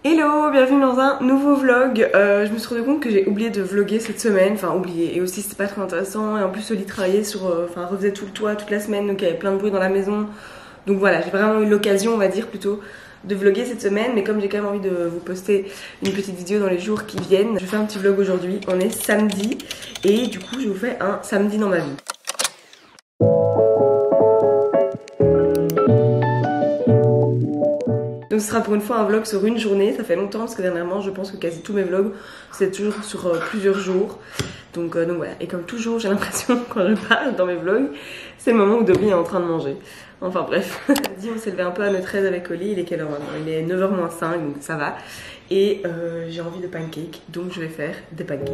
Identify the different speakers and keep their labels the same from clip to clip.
Speaker 1: Hello, bienvenue dans un nouveau vlog. Je me suis rendu compte que j'ai oublié de vlogger cette semaine, enfin oublié, et aussi c'était pas très intéressant, et en plus Oli travaillait sur, refaisait tout le toit toute la semaine, donc il y avait plein de bruit dans la maison. Donc voilà, j'ai vraiment eu l'occasion, on va dire plutôt, de vlogger cette semaine, mais comme j'ai quand même envie de vous poster une petite vidéo dans les jours qui viennent, je fais un petit vlog aujourd'hui. On est samedi, et du coup je vous fais un samedi dans ma vie. Donc ce sera pour une fois un vlog sur une journée, ça fait longtemps parce que dernièrement je pense que quasi tous mes vlogs c'est toujours sur plusieurs jours. Donc voilà, et comme toujours j'ai l'impression quand je parle dans mes vlogs, c'est le moment où Dobby est en train de manger. Enfin bref, on s'est levé un peu à notre aise avec Oli, il est quelle heure maintenant? Il est 9h moins 5 donc ça va. Et j'ai envie de pancakes, donc je vais faire des pancakes.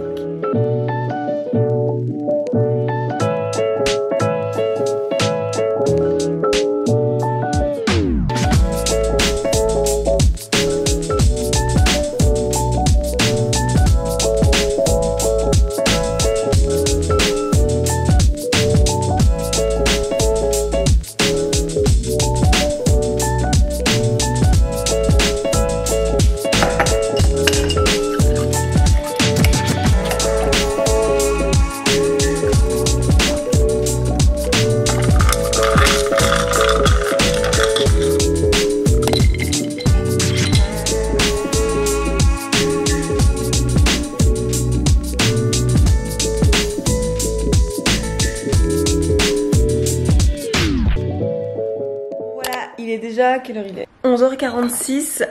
Speaker 1: Déjà, quelle heure il est? 11h46,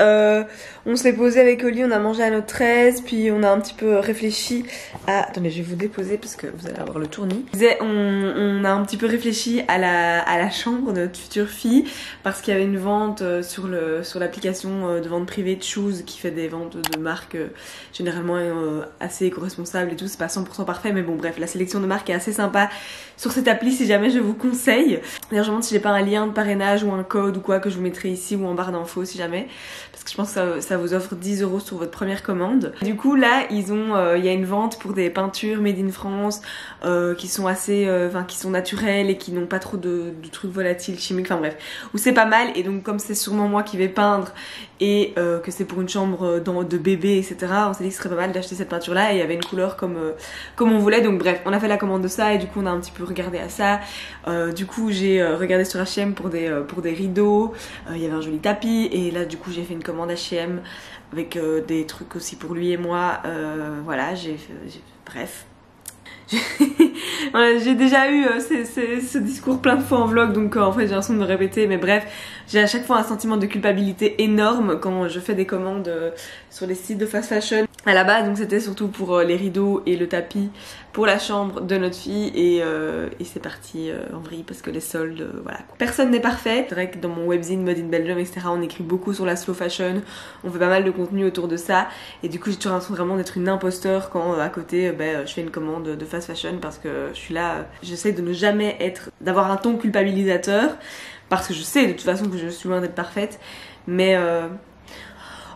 Speaker 1: on s'est posé avec Oli, on a mangé à notre aise, puis on a un petit peu réfléchi à... Attendez, je vais vous déposer parce que vous allez avoir le tournis. On a un petit peu réfléchi à la chambre de notre future fille parce qu'il y avait une vente sur l'application de vente privée de Choose qui fait des ventes de marques généralement assez éco-responsables et tout. C'est pas 100% parfait, mais bon bref, la sélection de marques est assez sympa sur cette appli si jamais je vous conseille. D'ailleurs, je me demande si j'ai pas un lien de parrainage ou un code ou quoi que je vous mettrai ici ou en barre d'infos si jamais, parce que je pense que ça vous offre 10 € sur votre première commande. Du coup là il y a une vente pour des peintures made in France qui sont assez, qui sont naturelles et qui n'ont pas trop de trucs volatiles, chimiques, enfin bref, où c'est pas mal. Et donc comme c'est sûrement moi qui vais peindre et que c'est pour une chambre de bébé etc, on s'est dit que ce serait pas mal d'acheter cette peinture là et il y avait une couleur comme on voulait. Donc bref, on a fait la commande de ça et du coup on a un petit peu regardé à ça. Du coup j'ai regardé sur H&M pour des rideaux, il y avait un joli tapis et là du coup j'ai fait une commande H&M avec des trucs aussi pour lui et moi. Voilà, bref. Voilà, j'ai déjà eu ce discours plein de fois en vlog, donc en fait j'ai l'impression de me répéter, mais bref, j'ai à chaque fois un sentiment de culpabilité énorme quand je fais des commandes sur les sites de fast fashion. À la base donc c'était surtout pour les rideaux et le tapis pour la chambre de notre fille et c'est parti en vrille parce que les soldes, voilà. Personne n'est parfait. C'est vrai que dans mon webzine Mode in Belgium etc on écrit beaucoup sur la slow fashion, on fait pas mal de contenu autour de ça et du coup j'ai toujours l'impression vraiment d'être une imposteur quand à côté je fais une commande de fast fashion parce que je suis là, j'essaie de ne jamais d'avoir un ton culpabilisateur parce que je sais de toute façon que je suis loin d'être parfaite, mais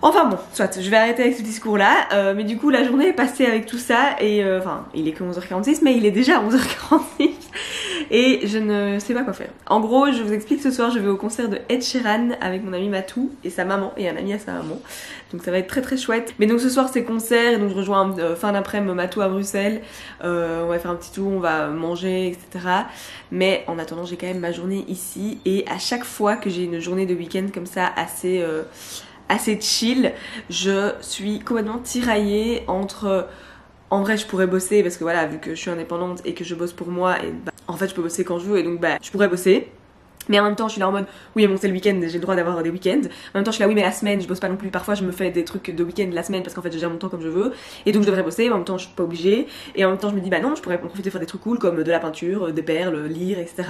Speaker 1: enfin bon, soit, je vais arrêter avec ce discours là, mais du coup la journée est passée avec tout ça et il est que 11h46 mais il est déjà 11h46 et je ne sais pas quoi faire. En gros je vous explique, ce soir je vais au concert de Ed Sheeran avec mon ami Matou et sa maman et un ami à sa maman, donc ça va être très très chouette. Mais donc ce soir c'est concert et donc je rejoins fin d'après-midi Matou à Bruxelles, on va faire un petit tour, on va manger etc. Mais en attendant j'ai quand même ma journée ici et à chaque fois que j'ai une journée de week-end comme ça assez chill, je suis complètement tiraillée entre... En vrai je pourrais bosser parce que voilà, vu que je suis indépendante et que je bosse pour moi et en fait je peux bosser quand je veux et donc je pourrais bosser. Mais en même temps je suis là en mode oui bon c'est le week-end, j'ai le droit d'avoir des week-ends. En même temps je suis là oui mais la semaine je bosse pas non plus, parfois je me fais des trucs de week-end la semaine parce qu'en fait je gère mon temps comme je veux et donc je devrais bosser, mais en même temps je suis pas obligée. Et en même temps je me dis non, je pourrais en profiter faire des trucs cool comme de la peinture, des perles, lire etc.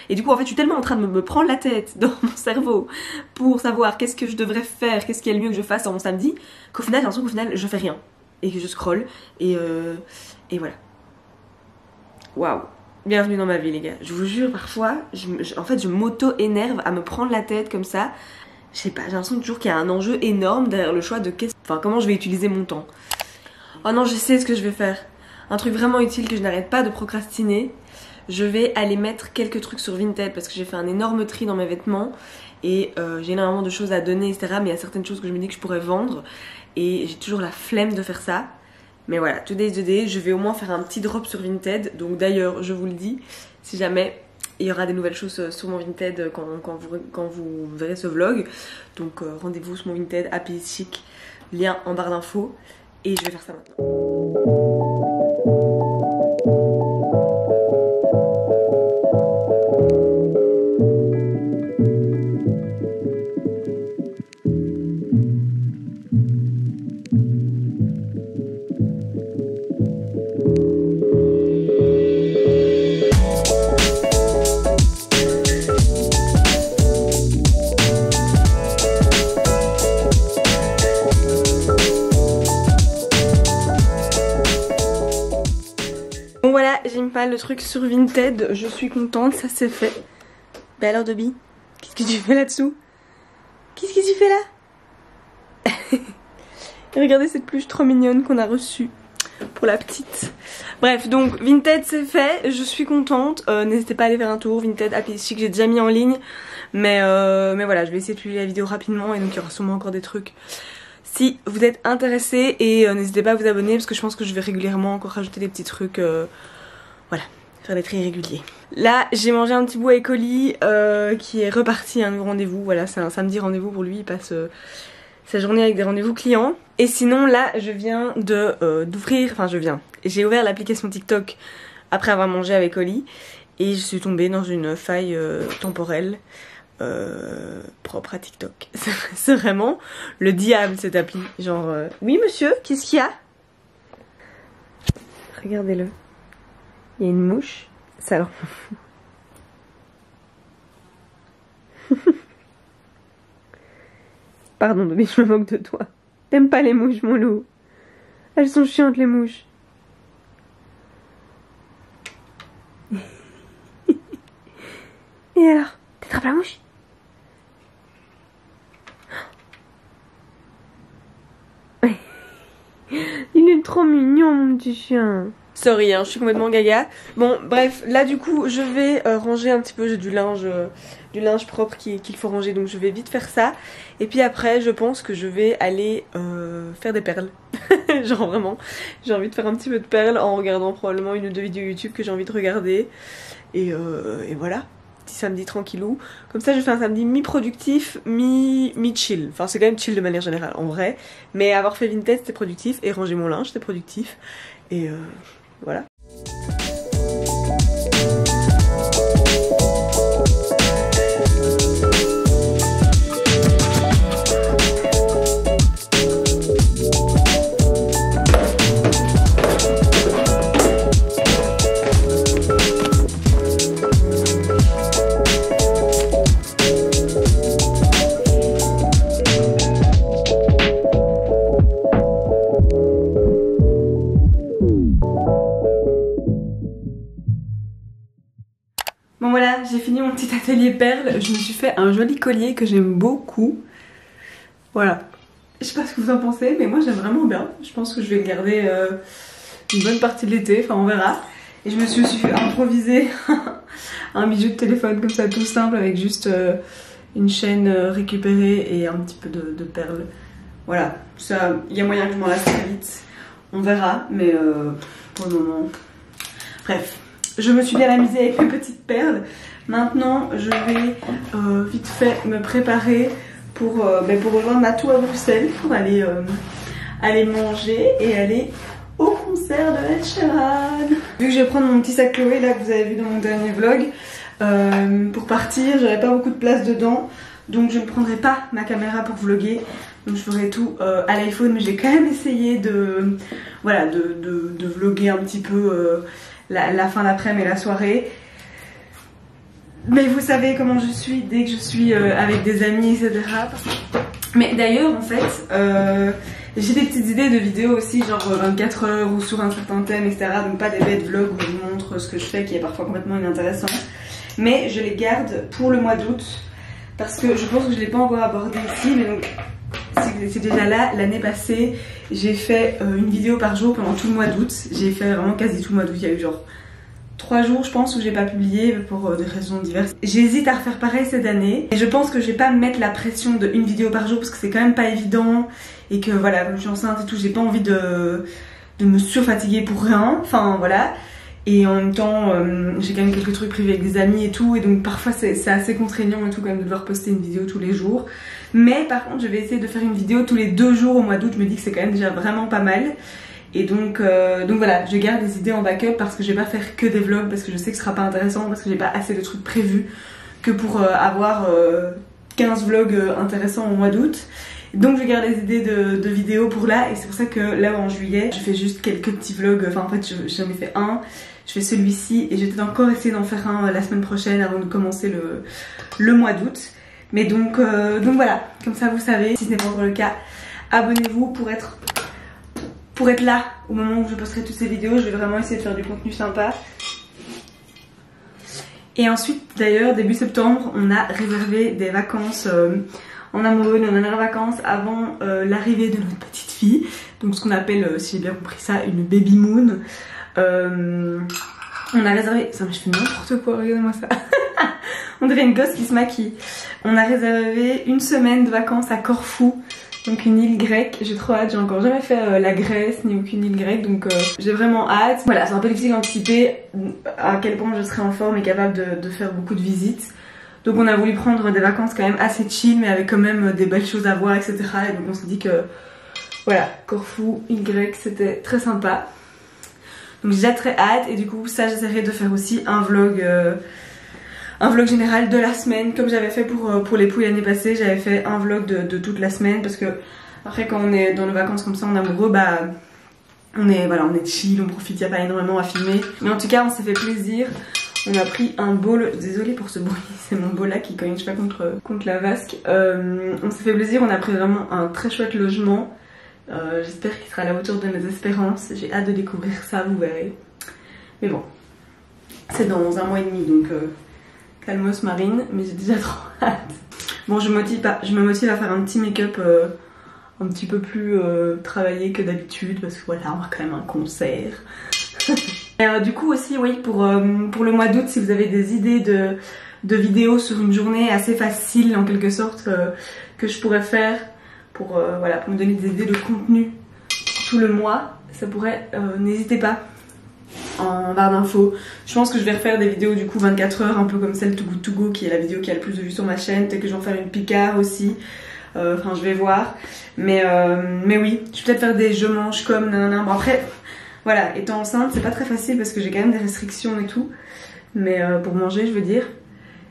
Speaker 1: Et du coup en fait je suis tellement en train de me prendre la tête dans mon cerveau pour savoir qu'est-ce que je devrais faire, qu'est-ce qui est le mieux que je fasse dans mon samedi, qu'au final j'ai l'impression qu'au final je fais rien et que je scrolle et voilà. Waouh. Bienvenue dans ma vie les gars, je vous jure parfois en fait je m'auto-énerve à me prendre la tête comme ça. Je sais pas, j'ai l'impression toujours qu'il y a un enjeu énorme derrière le choix de comment je vais utiliser mon temps. Oh non, je sais ce que je vais faire. Un truc vraiment utile que je n'arrête pas de procrastiner. Je vais aller mettre quelques trucs sur Vinted parce que j'ai fait un énorme tri dans mes vêtements et j'ai énormément de choses à donner etc, mais il y a certaines choses que je me dis que je pourrais vendre et j'ai toujours la flemme de faire ça. Mais voilà, today's the day, je vais au moins faire un petit drop sur Vinted. Donc d'ailleurs je vous le dis, si jamais il y aura des nouvelles choses sur mon Vinted quand vous verrez ce vlog. Donc rendez-vous sur mon Vinted, Happy is Chic, lien en barre d'infos. Et je vais faire ça maintenant. Bon voilà, j'ai mis pas le truc sur Vinted, je suis contente, ça c'est fait. Bah alors Dobby, qu'est-ce que tu fais là-dessous? Qu'est-ce que tu fais là? Regardez cette peluche trop mignonne qu'on a reçue pour la petite. Bref, donc Vinted c'est fait, je suis contente. N'hésitez pas à aller faire un tour, Vinted, Happy is Chic, j'ai déjà mis en ligne. Mais voilà, je vais essayer de publier la vidéo rapidement et donc il y aura sûrement encore des trucs. Si vous êtes intéressés et n'hésitez pas à vous abonner parce que je pense que je vais régulièrement encore rajouter des petits trucs, voilà, faire des tri réguliers. Là j'ai mangé un petit bout avec Oli qui est reparti à un rendez-vous, voilà c'est un samedi rendez-vous pour lui, il passe sa journée avec des rendez-vous clients. Et sinon là je viens j'ai ouvert l'application TikTok après avoir mangé avec Oli et je suis tombée dans une faille temporelle. Propre à TikTok. C'est vraiment le diable cette appli. Genre, oui monsieur, qu'est-ce qu'il y a? Regardez-le. Il y a une mouche. Ça alors. Pardon, mais je me moque de toi. T'aimes pas les mouches, mon loup? Elles sont chiantes, les mouches. Et alors? T'attrapes la mouche? Il est trop mignon mon petit chien. Sorry hein, je suis complètement gaga. Bon bref, là du coup je vais ranger un petit peu, j'ai du linge propre qu'il faut ranger, donc je vais vite faire ça. Et puis après je pense que je vais aller faire des perles. Genre vraiment, j'ai envie de faire un petit peu de perles en regardant probablement une ou deux vidéos YouTube que j'ai envie de regarder. Et voilà. Petit samedi tranquillou, comme ça je fais un samedi mi-productif, mi-chill, enfin c'est quand même chill de manière générale en vrai, mais avoir fait Vinted c'était productif et ranger mon linge c'était productif et voilà. Bon voilà, j'ai fini mon petit atelier perles, je me suis fait un joli collier que j'aime beaucoup. Voilà, je sais pas ce que vous en pensez mais moi j'aime vraiment bien. Je pense que je vais le garder une bonne partie de l'été, enfin on verra. Et je me suis aussi fait improviser un bijou de téléphone comme ça tout simple avec juste une chaîne récupérée et un petit peu de perles. Voilà, ça, il y a moyen que je m'en lasse très vite, on verra, mais pour le moment, bref. Je me suis bien amusée avec mes petites perles. Maintenant, je vais vite fait me préparer pour rejoindre Matou à Bruxelles, pour aller manger et aller au concert de Ed Sheeran. Vu que je vais prendre mon petit sac Chloé là que vous avez vu dans mon dernier vlog, pour partir, j'aurai pas beaucoup de place dedans, donc je ne prendrai pas ma caméra pour vlogger. Donc je ferai tout à l'iPhone, mais j'ai quand même essayé de vlogger un petit peu la fin d'après-midi et la soirée. Mais vous savez comment je suis dès que je suis avec des amis, etc. Mais d'ailleurs, en fait, j'ai des petites idées de vidéos aussi, genre 24 heures ou sur un certain thème, etc. Donc pas des bêtes vlogs où je vous montre ce que je fais qui est parfois complètement inintéressant. Mais je les garde pour le mois d'août parce que je pense que je ne l'ai pas encore abordé ici. Mais donc, c'est déjà là, l'année passée, j'ai fait une vidéo par jour pendant tout le mois d'août. J'ai fait vraiment quasi tout le mois d'août. Il y a eu genre 3 jours je pense où j'ai pas publié pour des raisons diverses. J'hésite à refaire pareil cette année et je pense que je vais pas me mettre la pression de une vidéo par jour parce que c'est quand même pas évident et que voilà, comme je suis enceinte et tout, j'ai pas envie de me surfatiguer pour rien, enfin voilà. Et en même temps j'ai quand même quelques trucs privés avec des amis et tout, et donc parfois c'est assez contraignant et tout quand même de devoir poster une vidéo tous les jours. Mais par contre je vais essayer de faire une vidéo tous les 2 jours au mois d'août, je me dis que c'est quand même déjà vraiment pas mal. Et donc voilà, je garde des idées en backup parce que je vais pas faire que des vlogs, parce que je sais que ce sera pas intéressant, parce que j'ai pas assez de trucs prévus que pour avoir 15 vlogs intéressants au mois d'août. Donc je garde des idées de vidéos pour là, et c'est pour ça que là en juillet je fais juste quelques petits vlogs, enfin en fait j'en ai fait un, je fais celui-ci et j'ai peut-être encore essayé d'en faire un la semaine prochaine avant de commencer le mois d'août. Mais donc voilà, comme ça vous savez, si ce n'est pas encore le cas, abonnez-vous pour être là au moment où je posterai toutes ces vidéos. Je vais vraiment essayer de faire du contenu sympa. Et ensuite d'ailleurs début septembre on a réservé des vacances en amoureux, on a en vacances avant l'arrivée de notre petite fille, donc ce qu'on appelle, si j'ai bien compris ça, une baby moon. On a réservé, ça je fais n'importe quoi, regardez-moi ça. On dirait une gosse qui se maquille. On a réservé une semaine de vacances à Corfou, donc une île grecque. J'ai trop hâte, j'ai encore jamais fait la Grèce ni aucune île grecque, donc j'ai vraiment hâte. Voilà, c'est un peu difficile d'anticiper à quel point je serai en forme et capable de faire beaucoup de visites. Donc on a voulu prendre des vacances quand même assez chill, mais avec quand même des belles choses à voir, etc. Et donc on s'est dit que voilà, Corfou, île grecque, c'était très sympa. Donc j'ai déjà très hâte, et du coup ça j'essaierai de faire aussi un vlog général de la semaine, comme j'avais fait pour les pouilles l'année passée. J'avais fait un vlog de toute la semaine, parce que après quand on est dans nos vacances comme ça en amoureux, bah on est chill, on profite, il n'y a pas énormément à filmer. Mais en tout cas on s'est fait plaisir. On a pris un bowl, désolée pour ce bruit, c'est mon bowl là qui cogne, je sais pas, contre la vasque. On s'est fait plaisir, on a pris vraiment un très chouette logement. J'espère qu'il sera à la hauteur de nos espérances. J'ai hâte de découvrir ça, vous verrez. Mais bon, c'est dans 1 mois et demi, donc calmos Marine, mais j'ai déjà trop hâte. Bon, je me motive à faire un petit make-up un petit peu plus travaillé que d'habitude, parce que voilà, on a quand même un concert. Et du coup aussi, oui, pour le mois d'août, si vous avez des idées de vidéos sur une journée assez facile en quelque sorte que je pourrais faire pour me donner des idées de contenu tout le mois, ça pourrait, n'hésitez pas en barre d'infos. Je pense que je vais refaire des vidéos du coup 24 heures, un peu comme celle Too Good To Go qui est la vidéo qui a le plus de vues sur ma chaîne. Peut-être que je vais en faire une Picard aussi, enfin je vais voir. Mais oui, je vais peut-être faire des je mange comme nanana. Bon après, voilà, étant enceinte c'est pas très facile parce que j'ai quand même des restrictions et tout. Mais pour manger je veux dire.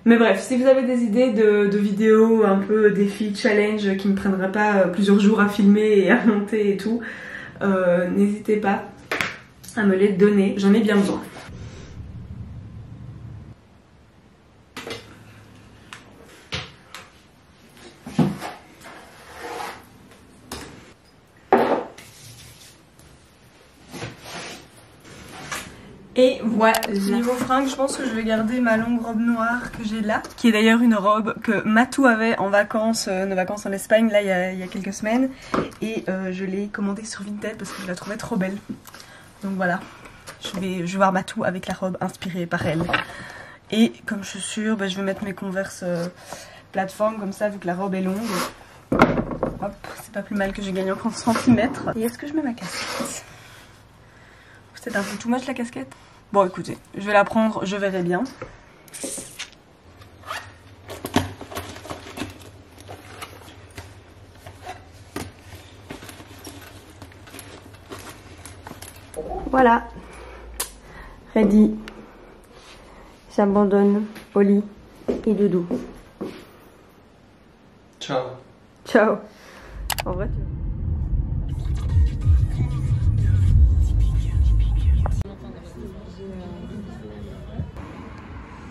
Speaker 1: Mais bref, si vous avez des idées de vidéos un peu défi, challenge qui me prendraient pas plusieurs jours à filmer et à monter et tout, n'hésitez pas à me les donner, j'en ai bien besoin. Et voilà, niveau fringues, je pense que je vais garder ma longue robe noire que j'ai là, qui est d'ailleurs une robe que Matou avait en vacances, nos vacances en Espagne, là il y a quelques semaines, et je l'ai commandée sur Vinted parce que je la trouvais trop belle. Donc voilà, je vais voir Matou avec la robe inspirée par elle. Et comme chaussures, je vais mettre mes Converse plateforme comme ça, vu que la robe est longue. Hop, c'est pas plus mal que je gagne encore 1 cm. Et est-ce que je mets ma casquette? C'est un peu too much la casquette. Bon écoutez, je vais la prendre, je verrai bien. Voilà, ready. J'abandonne au lit et doudou.
Speaker 2: Ciao.
Speaker 1: Ciao. En vrai,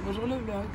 Speaker 1: bonjour le vlog.